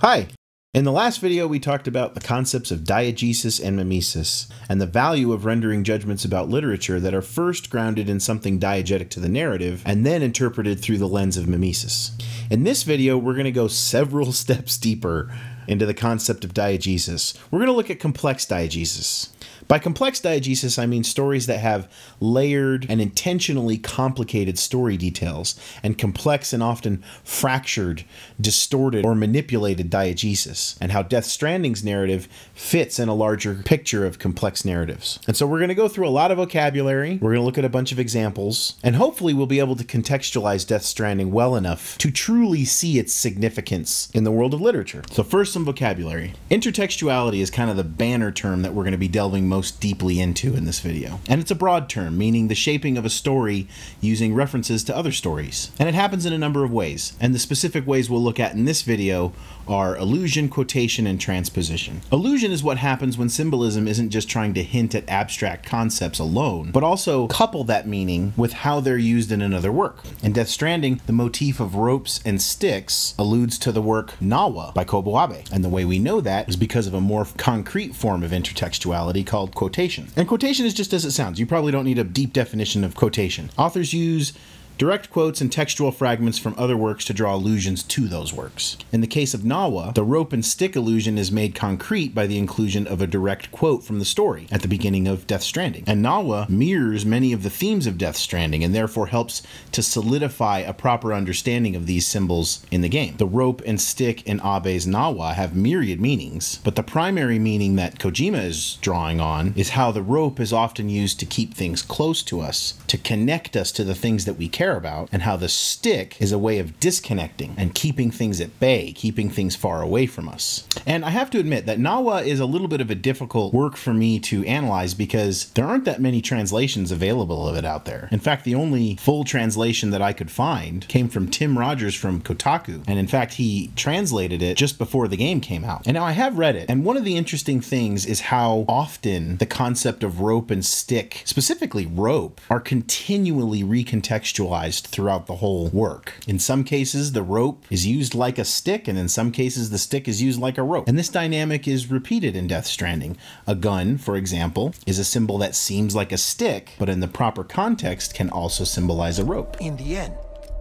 Hi! In the last video, we talked about the concepts of diegesis and mimesis, and the value of rendering judgments about literature that are first grounded in something diegetic to the narrative, and then interpreted through the lens of mimesis. In this video, we're going to go several steps deeper into the concept of diegesis. We're going to look at complex diegesis. By complex diegesis, I mean stories that have layered and intentionally complicated story details, and complex and often fractured, distorted, or manipulated diegesis, and how Death Stranding's narrative fits in a larger picture of complex narratives. And so we're going to go through a lot of vocabulary, we're going to look at a bunch of examples, and hopefully we'll be able to contextualize Death Stranding well enough to truly see its significance in the world of literature. So first, some vocabulary. Intertextuality is kind of the banner term that we're going to be delving most deeply into in this video. And it's a broad term, meaning the shaping of a story using references to other stories. And it happens in a number of ways. And the specific ways we'll look at in this video are allusion, quotation, and transposition. Allusion is what happens when symbolism isn't just trying to hint at abstract concepts alone, but also couple that meaning with how they're used in another work. In Death Stranding, the motif of ropes and sticks alludes to the work Nawa by Kobo Abe. And the way we know that is because of a more concrete form of intertextuality called quotation. And quotation is just as it sounds. You probably don't need a deep definition of quotation. Authors use direct quotes and textual fragments from other works to draw allusions to those works. In the case of Nawa, the rope and stick allusion is made concrete by the inclusion of a direct quote from the story at the beginning of Death Stranding. And Nawa mirrors many of the themes of Death Stranding and therefore helps to solidify a proper understanding of these symbols in the game. The rope and stick in Abe's Nawa have myriad meanings, but the primary meaning that Kojima is drawing on is how the rope is often used to keep things close to us, to connect us to the things that we care about, and how the stick is a way of disconnecting and keeping things at bay, keeping things far away from us. And I have to admit that Nawa is a little bit of a difficult work for me to analyze because there aren't that many translations available of it out there. In fact, the only full translation that I could find came from Tim Rogers from Kotaku, and in fact he translated it just before the game came out. And now I have read it, and one of the interesting things is how often the concept of rope and stick, specifically rope, are continually recontextualized throughout the whole work. In some cases, the rope is used like a stick, and in some cases, the stick is used like a rope. And this dynamic is repeated in Death Stranding. A gun, for example, is a symbol that seems like a stick, but in the proper context can also symbolize a rope. In the end,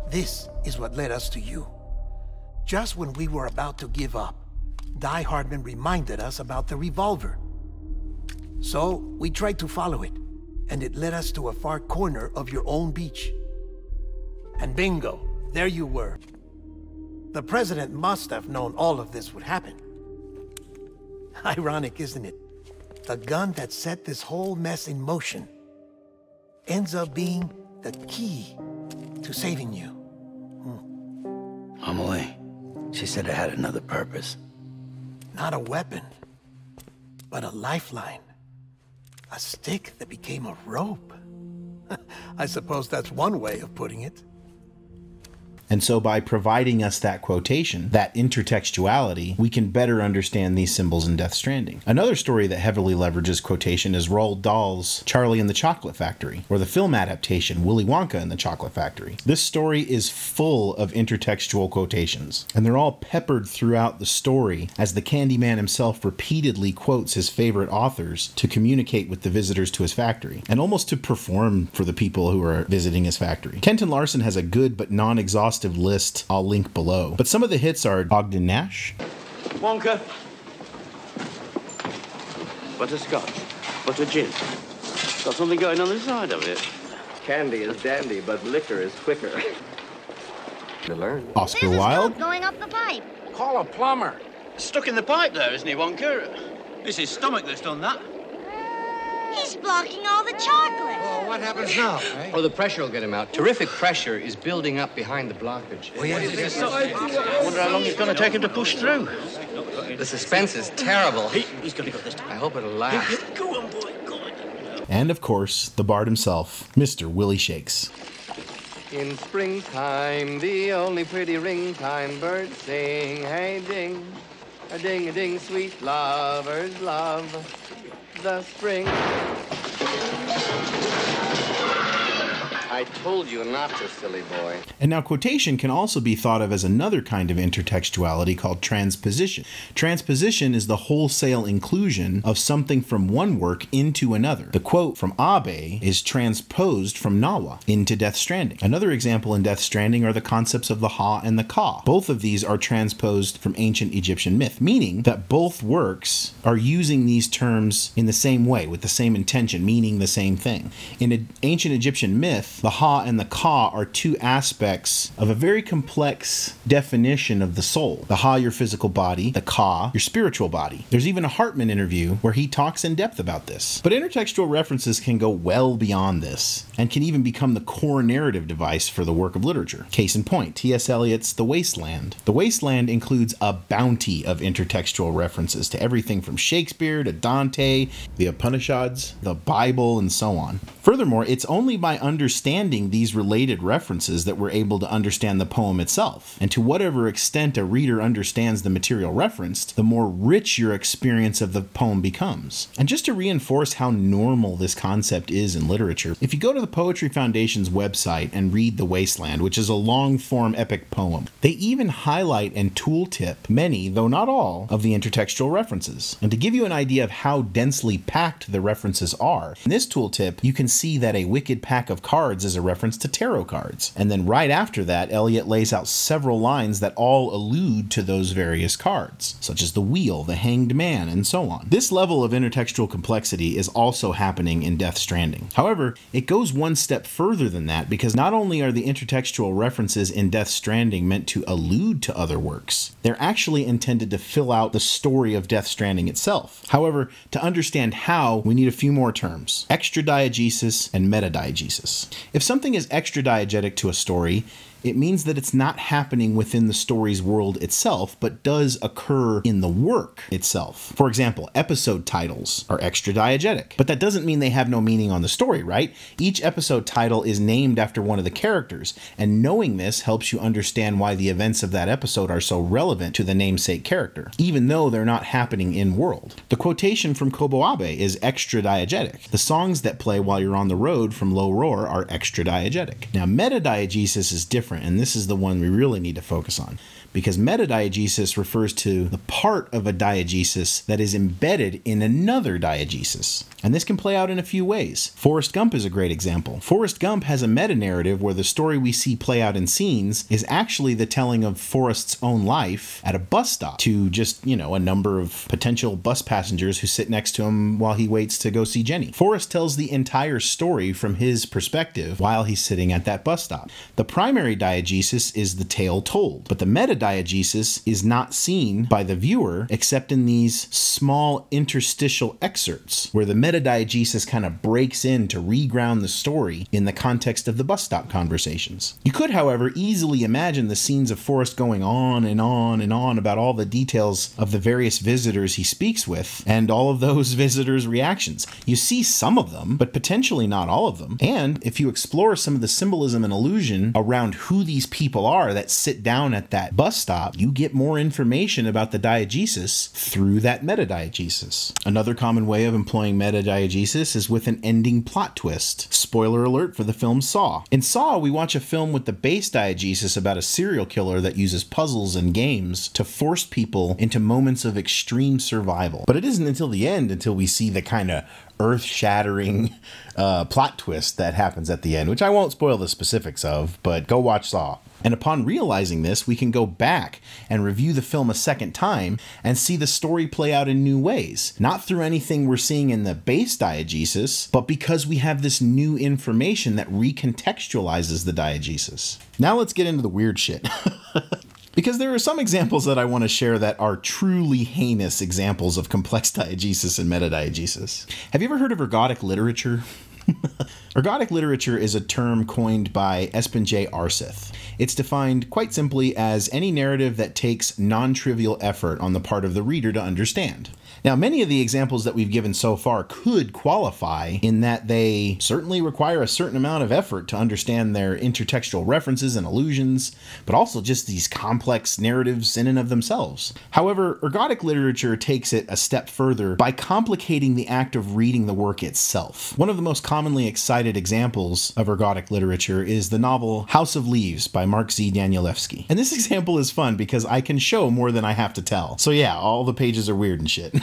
this is what led us to you. Just when we were about to give up, Die Hardman reminded us about the revolver. So we tried to follow it, and it led us to a far corner of your own beach. And bingo, there you were. The president must have known all of this would happen. Ironic, isn't it? The gun that set this whole mess in motion ends up being the key to saving you. Amelie, she said it had another purpose. Not a weapon, but a lifeline. A stick that became a rope. I suppose that's one way of putting it. And so by providing us that quotation, that intertextuality, we can better understand these symbols in Death Stranding. Another story that heavily leverages quotation is Roald Dahl's Charlie and the Chocolate Factory, or the film adaptation Willy Wonka and the Chocolate Factory. This story is full of intertextual quotations, and they're all peppered throughout the story as the Candyman himself repeatedly quotes his favorite authors to communicate with the visitors to his factory, and almost to perform for the people who are visiting his factory. Kenton Larson has a good but non-exhaustive list I'll link below. But some of the hits are Ogden Nash, Wonka, butterscotch, butter gin. Got something going on the side of it. Candy is dandy, but liquor is quicker. To learn. Oscar There's a Wilde, scope going up the pipe. Call a plumber. Stuck in the pipe there, isn't he, Wonka? It's his stomach that's done that. He's blocking all the chocolate. Well, what happens now, eh? Oh, the pressure will get him out. Terrific pressure is building up behind the blockage. I wonder how long it's going to take him to push through. The suspense is terrible. He's going to go this time. I hope it'll last. Go on, boy, go on. and of course, the bard himself, Mr. Willie Shakes. In springtime, the only pretty ring time, birds sing, hey ding, a ding, sweet lovers love the spring. I told you not to, silly boy. And now quotation can also be thought of as another kind of intertextuality called transposition. Transposition is the wholesale inclusion of something from one work into another. The quote from Abe is transposed from Nawa into Death Stranding. Another example in Death Stranding are the concepts of the Ha and the Ka. Both of these are transposed from ancient Egyptian myth, meaning that both works are using these terms in the same way, with the same intention, meaning the same thing. In ancient Egyptian myth, the Ha and the Ka are two aspects of a very complex definition of the soul. The Ha, your physical body, the Ka, your spiritual body. There's even a Hartman interview where he talks in depth about this. But intertextual references can go well beyond this, and can even become the core narrative device for the work of literature. Case in point, T.S. Eliot's The Wasteland. The Wasteland includes a bounty of intertextual references to everything from Shakespeare to Dante, the Upanishads, the Bible, and so on. Furthermore, it's only by understanding these related references that we're able to understand the poem itself. And to whatever extent a reader understands the material referenced, the more rich your experience of the poem becomes. And just to reinforce how normal this concept is in literature, if you go to the Poetry Foundation's website and read The Wasteland, which is a long-form epic poem, they even highlight and tooltip many, though not all, of the intertextual references. And to give you an idea of how densely packed the references are, in this tooltip, you can see that a wicked pack of cards is a reference to tarot cards. And then right after that, Eliot lays out several lines that all allude to those various cards, such as the wheel, the hanged man, and so on. This level of intertextual complexity is also happening in Death Stranding. However, it goes one step further than that, because not only are the intertextual references in Death Stranding meant to allude to other works, they're actually intended to fill out the story of Death Stranding itself. However, to understand how, we need a few more terms: extradiegesis and metadiegesis. If something is extradiegetic to a story, it means that it's not happening within the story's world itself, but does occur in the work itself. For example, episode titles are extradiegetic, but that doesn't mean they have no meaning on the story, right? Each episode title is named after one of the characters, and knowing this helps you understand why the events of that episode are so relevant to the namesake character, even though they're not happening in world. The quotation from Kobo Abe is extradiegetic. The songs that play while you're on the road from Low Roar are extradiegetic. Now, metadiegesis is different, and this is the one we really need to focus on, because metadiegesis refers to the part of a diegesis that is embedded in another diegesis. And this can play out in a few ways. Forrest Gump is a great example. Forrest Gump has a meta-narrative where the story we see play out in scenes is actually the telling of Forrest's own life at a bus stop to just, a number of potential bus passengers who sit next to him while he waits to go see Jenny. Forrest tells the entire story from his perspective while he's sitting at that bus stop. The primary diegesis is the tale told, but the metadiegesis is not seen by the viewer except in these small interstitial excerpts where the metadiegesis kind of breaks in to reground the story in the context of the bus stop conversations. You could, however, easily imagine the scenes of Forrest going on and on and on about all the details of the various visitors he speaks with and all of those visitors' reactions. You see some of them, but potentially not all of them. And if you explore some of the symbolism and illusion around who these people are that sit down at that bus stop, you get more information about the diegesis through that metadiegesis. Another common way of employing metadiegesis is with an ending plot twist. Spoiler alert for the film Saw. In Saw, we watch a film with the base diegesis about a serial killer that uses puzzles and games to force people into moments of extreme survival. But it isn't until the end until we see the kind of earth-shattering plot twist that happens at the end, which I won't spoil the specifics of, but go watch Saw. And upon realizing this, we can go back and review the film a second time and see the story play out in new ways. Not through anything we're seeing in the base diegesis, but because we have this new information that recontextualizes the diegesis. Now let's get into the weird shit. Because there are some examples that I want to share that are truly heinous examples of complex diegesis and metadiegesis. Have you ever heard of ergodic literature? Ergodic literature is a term coined by Espen J. Arseth. It's defined quite simply as any narrative that takes non-trivial effort on the part of the reader to understand. Now, many of the examples that we've given so far could qualify in that they certainly require a certain amount of effort to understand their intertextual references and allusions, but also just these complex narratives in and of themselves. However, ergodic literature takes it a step further by complicating the act of reading the work itself. One of the most commonly cited examples of ergodic literature is the novel House of Leaves by Mark Z. Danielewski. And this example is fun because I can show more than I have to tell. So yeah, all the pages are weird and shit.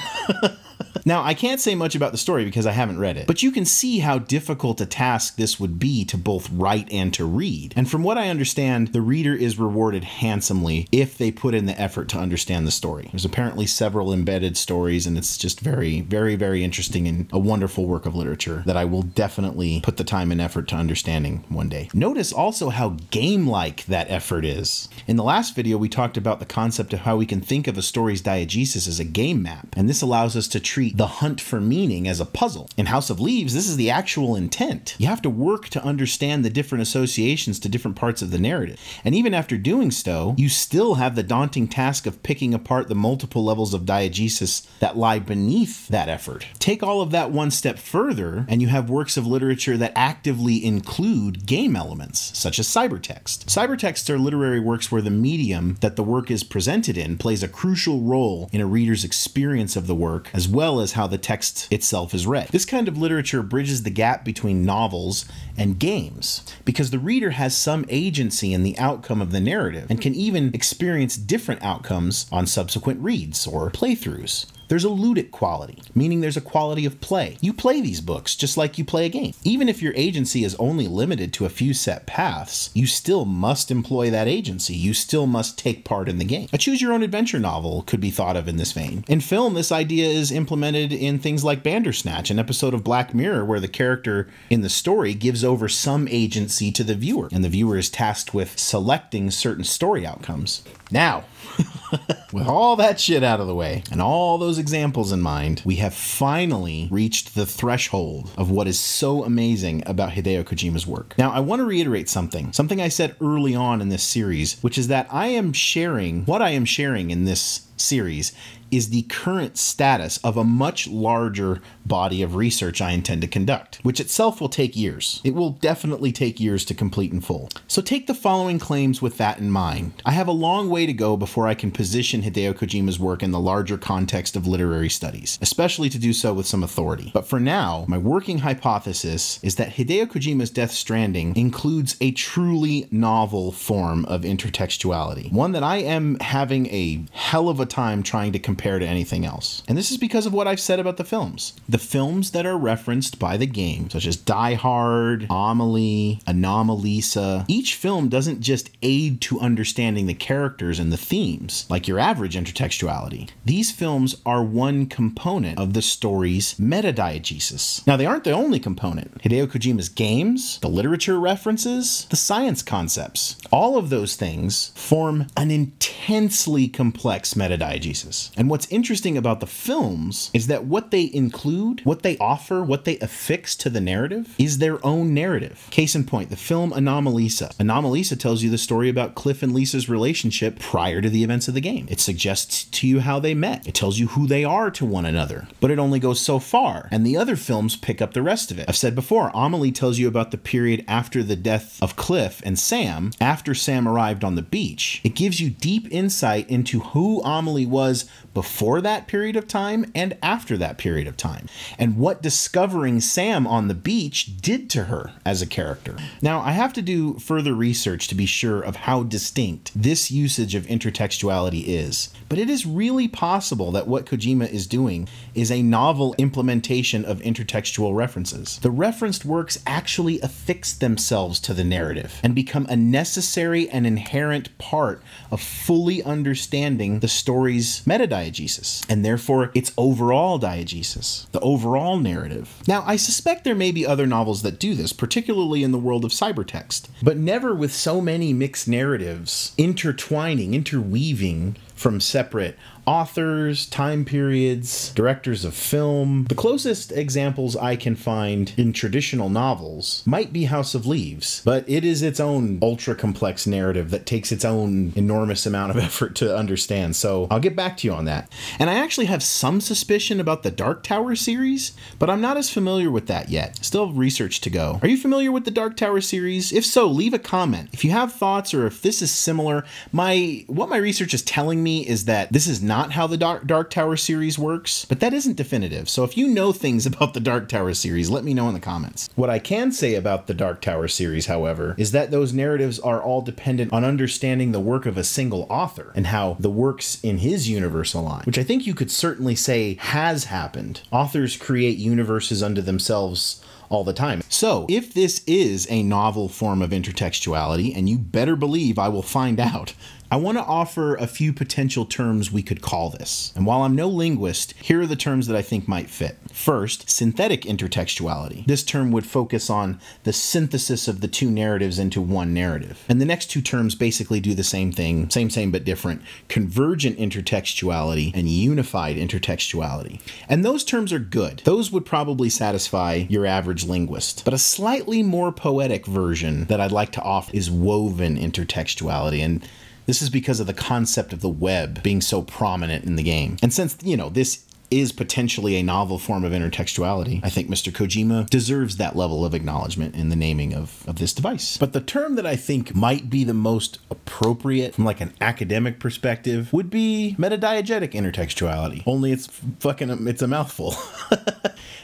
Now, I can't say much about the story because I haven't read it, but you can see how difficult a task this would be to both write and to read. And from what I understand, the reader is rewarded handsomely if they put in the effort to understand the story. There's apparently several embedded stories, and it's just very, very, very interesting and a wonderful work of literature that I will definitely put the time and effort to understanding one day. Notice also how game-like that effort is. In the last video, we talked about the concept of how we can think of a story's diegesis as a game map, and this allows us to treat the hunt for meaning as a puzzle. In House of Leaves, this is the actual intent. You have to work to understand the different associations to different parts of the narrative. And even after doing so, you still have the daunting task of picking apart the multiple levels of diegesis that lie beneath that effort. Take all of that one step further, and you have works of literature that actively include game elements, such as cybertext. Cybertexts are literary works where the medium that the work is presented in plays a crucial role in a reader's experience of the work, as well as how the text itself is read. This kind of literature bridges the gap between novels and games, because the reader has some agency in the outcome of the narrative and can even experience different outcomes on subsequent reads or playthroughs. There's a ludic quality, meaning there's a quality of play. You play these books just like you play a game. Even if your agency is only limited to a few set paths, you still must employ that agency. You still must take part in the game. A choose-your-own-adventure novel could be thought of in this vein. In film, this idea is implemented in things like Bandersnatch, an episode of Black Mirror where the character in the story gives over some agency to the viewer, and the viewer is tasked with selecting certain story outcomes. Now, with all that shit out of the way and all those examples in mind, we have finally reached the threshold of what is so amazing about Hideo Kojima's work. Now, I want to reiterate something I said early on in this series, which is that what I am sharing in this series is the current status of a much larger body of research I intend to conduct, which itself will take years. It will definitely take years to complete in full. So take the following claims with that in mind. I have a long way to go before I can position Hideo Kojima's work in the larger context of literary studies, especially to do so with some authority. But for now, my working hypothesis is that Hideo Kojima's Death Stranding includes a truly novel form of intertextuality, one that I am having a hell of a time trying to compare to anything else. And this is because of what I've said about the films. The films that are referenced by the game, such as Die Hard, Amelie, Anomalisa, each film doesn't just aid to understanding the characters and the themes, like your average intertextuality. These films are one component of the story's meta-diegesis. Now, they aren't the only component. Hideo Kojima's games, the literature references, the science concepts, all of those things form an intensely complex meta-diegesis. And what's interesting about the films is that what they include, what they offer, what they affix to the narrative is their own narrative. Case in point, the film Anomalisa. Anomalisa tells you the story about Cliff and Lisa's relationship prior to the events of the game. It suggests to you how they met. It tells you who they are to one another. But it only goes so far, and the other films pick up the rest of it. I've said before, Amelie tells you about the period after the death of Cliff and Sam, after Sam arrived on the beach. It gives you deep insight into who Amelie was before that period of time and after that period of time, and what discovering Sam on the beach did to her as a character. Now, I have to do further research to be sure of how distinct this usage of intertextuality is, but it is really possible that what Kojima is doing is a novel implementation of intertextual references. The referenced works actually affix themselves to the narrative and become a necessary and inherent part of fully understanding the story's meta-diegesis, and therefore its overall diegesis, the overall narrative. Now, I suspect there may be other novels that do this, particularly in the world of cybertext, but never with so many mixed narratives interweaving from separate authors, time periods, directors of film. The closest examples I can find in traditional novels might be House of Leaves, but it is its own ultra-complex narrative that takes its own enormous amount of effort to understand, so I'll get back to you on that. And I actually have some suspicion about the Dark Tower series, but I'm not as familiar with that yet. Still have research to go. Are you familiar with the Dark Tower series? If so, leave a comment. If you have thoughts or if this is similar, what my research is telling me is that this is not how the Dark Tower series works, but that isn't definitive. So if you know things about the Dark Tower series, let me know in the comments. What I can say about the Dark Tower series, however, is that those narratives are all dependent on understanding the work of a single author and how the works in his universe align, which I think you could certainly say has happened. Authors create universes unto themselves all the time. So if this is a novel form of intertextuality, and you better believe I will find out, I want to offer a few potential terms we could call this. And while I'm no linguist, here are the terms that I think might fit. First, synthetic intertextuality. This term would focus on the synthesis of the two narratives into one narrative. And the next two terms basically do the same thing, same but different. Convergent intertextuality and unified intertextuality. And those terms are good. Those would probably satisfy your average linguist. But a slightly more poetic version that I'd like to offer is woven intertextuality. And this is because of the concept of the web being so prominent in the game. And since, this is potentially a novel form of intertextuality, I think Mr. Kojima deserves that level of acknowledgement in the naming of this device. But the term that I think might be the most appropriate from like an academic perspective would be metadiegetic intertextuality. Only it's a mouthful.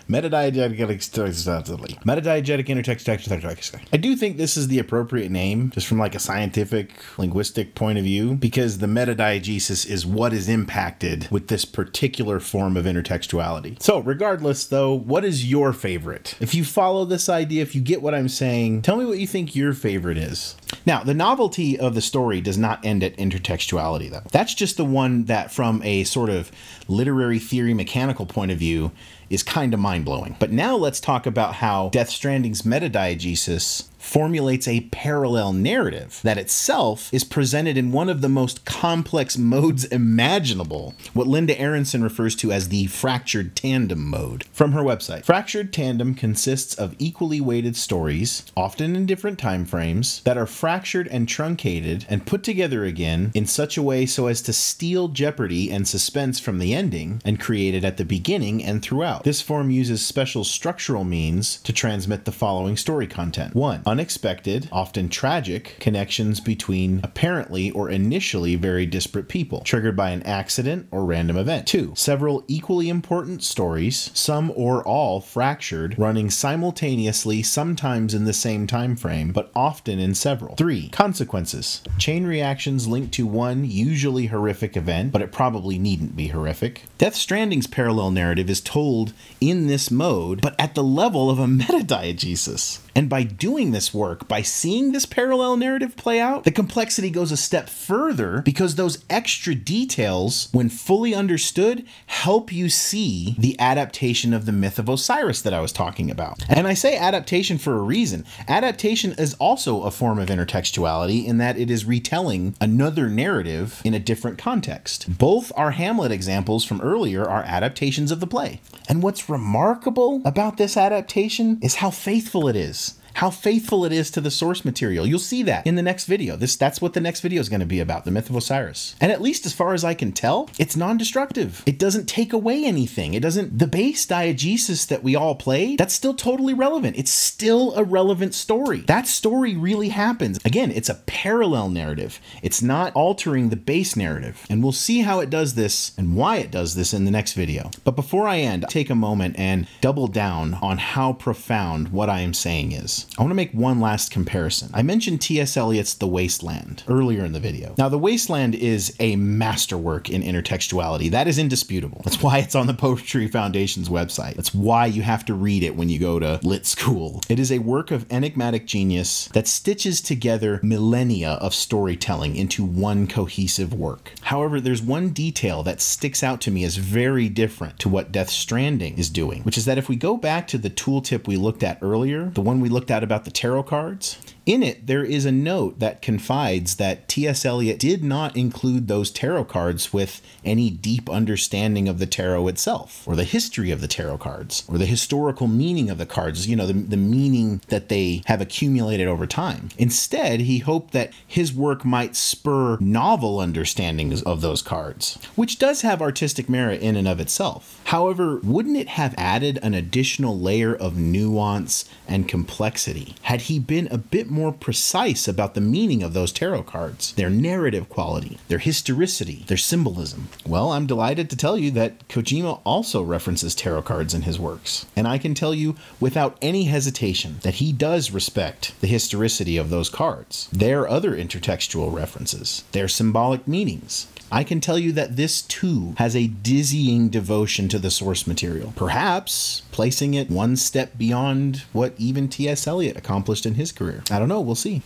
Metadiegetic intertextuality. I do think this is the appropriate name, just from like a scientific, linguistic point of view, because the metadiegesis is what is impacted with this particular form of intertextuality. So regardless though, what is your favorite? If you follow this idea, if you get what I'm saying, tell me what you think your favorite is. Now, the novelty of the story does not end at intertextuality though. That's just the one that from a sort of literary theory mechanical point of view is kind of mind-blowing. But now let's talk about how Death Stranding's metadiegesis formulates a parallel narrative that itself is presented in one of the most complex modes imaginable, what Linda Aronson refers to as the fractured tandem mode. From her website, fractured tandem consists of equally weighted stories, often in different time frames, that are fractured and truncated and put together again in such a way so as to steal jeopardy and suspense from the ending and create it at the beginning and throughout. This form uses special structural means to transmit the following story content. 1. Unexpected, often tragic, connections between apparently or initially very disparate people, triggered by an accident or random event. 2. Several equally important stories, some or all fractured, running simultaneously, sometimes in the same time frame, but often in several. 3. Consequences. Chain reactions linked to one usually horrific event, but it probably needn't be horrific. Death Stranding's parallel narrative is told in this mode, but at the level of a metadiegesis. And by doing this work, by seeing this parallel narrative play out, the complexity goes a step further because those extra details, when fully understood, help you see the adaptation of the myth of Osiris that I was talking about. And I say adaptation for a reason. Adaptation is also a form of intertextuality in that it is retelling another narrative in a different context. Both our Hamlet examples from earlier are adaptations of the play. And what's remarkable about this adaptation is how faithful it is. How faithful it is to the source material. You'll see that in the next video. That's what the next video is going to be about, the myth of Osiris. And at least as far as I can tell, it's non-destructive. It doesn't take away anything. The base diegesis that we all played, that's still totally relevant. It's still a relevant story. That story really happens. Again, it's a parallel narrative. It's not altering the base narrative. And we'll see how it does this and why it does this in the next video. But before I end, take a moment and double down on how profound what I am saying is. I want to make one last comparison. I mentioned T.S. Eliot's The Wasteland earlier in the video. Now, The Wasteland is a masterwork in intertextuality. That is indisputable. That's why it's on the Poetry Foundation's website. That's why you have to read it when you go to lit school. It is a work of enigmatic genius that stitches together millennia of storytelling into one cohesive work. However, there's one detail that sticks out to me as very different to what Death Stranding is doing, which is that if we go back to the tooltip we looked at earlier, the one we looked at about the tarot cards, in it, there is a note that confides that T.S. Eliot did not include those tarot cards with any deep understanding of the tarot itself, or the history of the tarot cards, or the historical meaning of the cards, the meaning that they have accumulated over time. Instead, he hoped that his work might spur novel understandings of those cards, which does have artistic merit in and of itself. However, wouldn't it have added an additional layer of nuance and complexity had he been a bit more precise about the meaning of those tarot cards, their narrative quality, their historicity, their symbolism. Well, I'm delighted to tell you that Kojima also references tarot cards in his works, and I can tell you without any hesitation that he does respect the historicity of those cards, their other intertextual references, their symbolic meanings. I can tell you that this too has a dizzying devotion to the source material, perhaps placing it one step beyond what even T.S. Eliot accomplished in his career. I don't know, we'll see.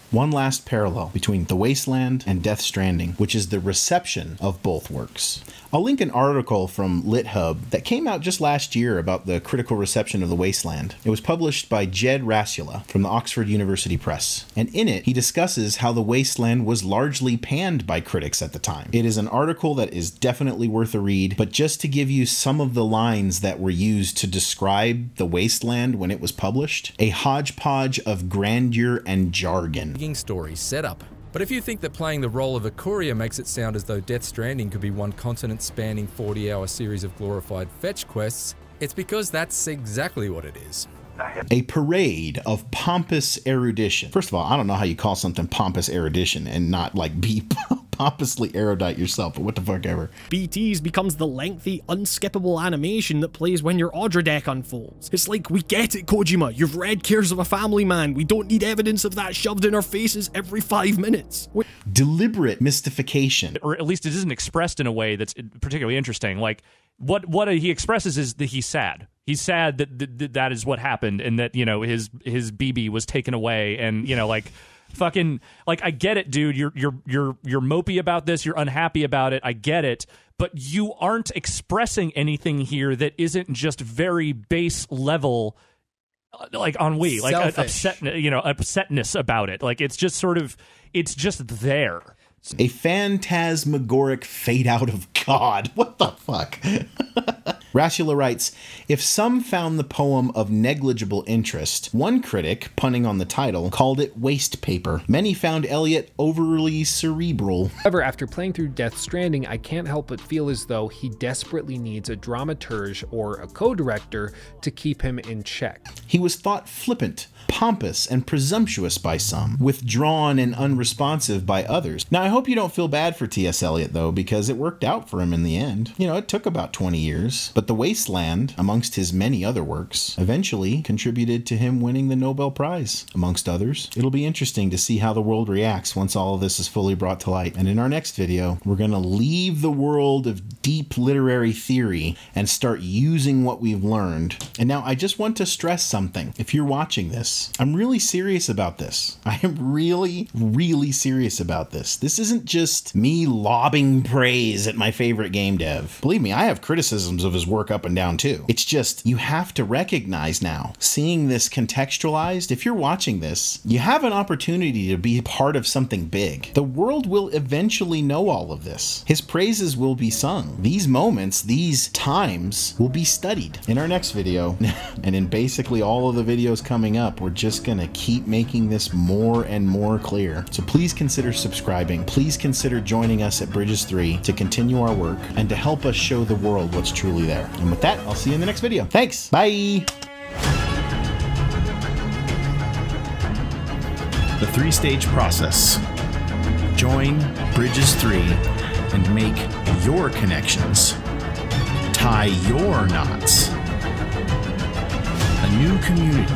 One last parallel between The Wasteland and Death Stranding, which is the reception of both works. I'll link an article from LitHub that came out just last year about the critical reception of The Wasteland. It was published by Jed Rasula from the Oxford University Press, and in it he discusses how The Wasteland was largely panned by critics at the time. It is an article that is definitely worth a read, but just to give you some of the lines that were used to describe The Wasteland when it was published, a hodgepodge of grandeur and jargon. Story set up. But if you think that playing the role of a courier makes it sound as though Death Stranding could be one continent-spanning 40-hour series of glorified fetch quests, it's because that's exactly what it is. A parade of pompous erudition. First of all, I don't know how you call something pompous erudition and not like be pompously erudite yourself, but what the fuck ever. BTs becomes the lengthy, unskippable animation that plays when your Audra deck unfolds. It's like, we get it, Kojima, you've read Cares of a Family Man, we don't need evidence of that shoved in our faces every 5 minutes. Deliberate mystification. Or at least it isn't expressed in a way that's particularly interesting. Like, what he expresses is that he's sad. He's sad that that is what happened, and that, you know, his BB was taken away, and, you know, like, fucking, like, I get it, dude. You're mopey about this. You're unhappy about it. I get it. But you aren't expressing anything here that isn't just very base level, like ennui, like upsetness about it. Like, it's just sort of, it's just there. A phantasmagoric fade out of God. What the fuck? Rasula writes, if some found the poem of negligible interest, one critic, punning on the title, called it waste paper. Many found Eliot overly cerebral. However, after playing through Death Stranding, I can't help but feel as though he desperately needs a dramaturge or a co-director to keep him in check. He was thought flippant, pompous, and presumptuous by some, withdrawn and unresponsive by others. Now, I hope you don't feel bad for T.S. Eliot, though, because it worked out for him in the end. You know, it took about 20 years, but The Wasteland, amongst his many other works, eventually contributed to him winning the Nobel Prize, amongst others. It'll be interesting to see how the world reacts once all of this is fully brought to light. And in our next video, we're going to leave the world of deep literary theory and start using what we've learned. And now, I just want to stress something. If you're watching this, I'm really serious about this. I am really, really serious about this. This isn't just me lobbing praise at my favorite game dev. Believe me, I have criticisms of his work up and down too. It's just, you have to recognize now, seeing this contextualized, if you're watching this, you have an opportunity to be part of something big. The world will eventually know all of this. His praises will be sung. These moments, these times will be studied. In our next video, and in basically all of the videos coming up, we're just gonna keep making this more and more clear. So please consider subscribing. Please consider joining us at Bridges 3 to continue our work and to help us show the world what's truly there. And with that, I'll see you in the next video. Thanks. Bye. The 3-stage process. Join Bridges 3 and make your connections. Tie your knots. A new community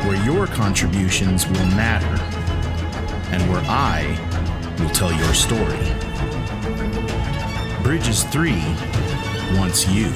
where your contributions will matter and where I will tell your story. Bridges 3 wants you.